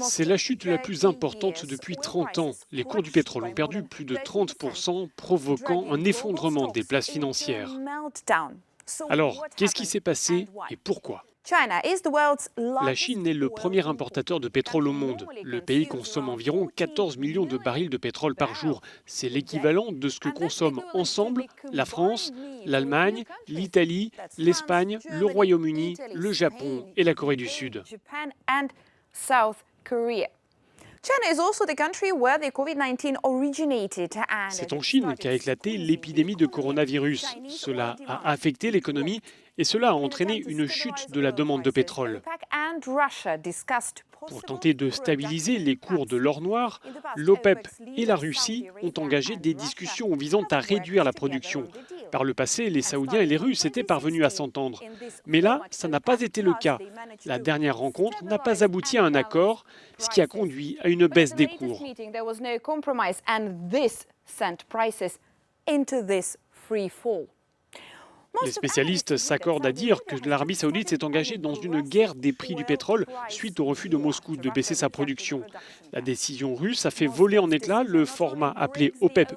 C'est la chute la plus importante depuis 30 ans. Les cours du pétrole ont perdu plus de 30%, provoquant un effondrement des places financières. Alors, qu'est-ce qui s'est passé et pourquoi ? La Chine est le premier importateur de pétrole au monde. Le pays consomme environ 14 millions de barils de pétrole par jour. C'est l'équivalent de ce que consomment ensemble la France, l'Allemagne, l'Italie, l'Espagne, le Royaume-Uni, le Japon et la Corée du Sud. C'est en Chine qu'a éclaté l'épidémie de coronavirus. Cela a affecté l'économie et cela a entraîné une chute de la demande de pétrole. Pour tenter de stabiliser les cours de l'or noir, l'OPEP et la Russie ont engagé des discussions visant à réduire la production. Par le passé, les Saoudiens et les Russes étaient parvenus à s'entendre. Mais là, ça n'a pas été le cas. La dernière rencontre n'a pas abouti à un accord, ce qui a conduit à une baisse des cours. Les spécialistes s'accordent à dire que l'Arabie saoudite s'est engagée dans une guerre des prix du pétrole suite au refus de Moscou de baisser sa production. La décision russe a fait voler en éclats le format appelé OPEP+.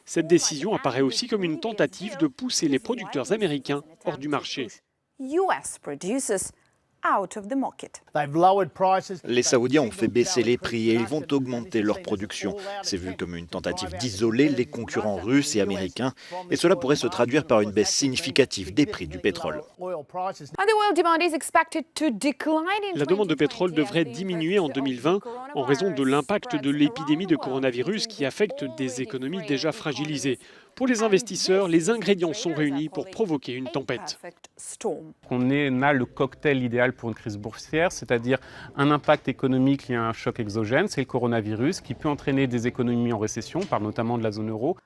Cette décision apparaît aussi comme une tentative de pousser les producteurs américains hors du marché. Les Saoudiens ont fait baisser les prix et ils vont augmenter leur production. C'est vu comme une tentative d'isoler les concurrents russes et américains et cela pourrait se traduire par une baisse significative des prix du pétrole. La demande de pétrole devrait diminuer en 2020 en raison de l'impact de l'épidémie de coronavirus qui affecte des économies déjà fragilisées. Pour les investisseurs, les ingrédients sont réunis pour provoquer une tempête. On a le cocktail idéal pour une crise boursière, c'est-à-dire un impact économique lié à un choc exogène, c'est le coronavirus, qui peut entraîner des économies en récession, on parle notamment de la zone euro.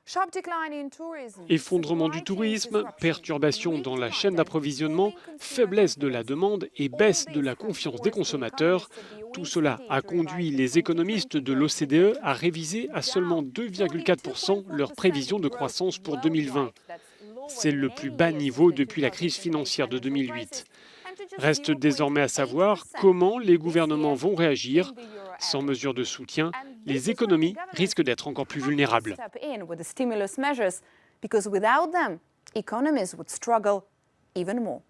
Effondrement du tourisme, perturbations dans la chaîne d'approvisionnement, faiblesse de la demande et baisse de la confiance des consommateurs. Tout cela a conduit les économistes de l'OCDE à réviser à seulement 2,4% leurs prévisions de croissance pour 2020. C'est le plus bas niveau depuis la crise financière de 2008. Reste désormais à savoir comment les gouvernements vont réagir. Sans mesures de soutien, les économies risquent d'être encore plus vulnérables. Because without them, economies would struggle even more.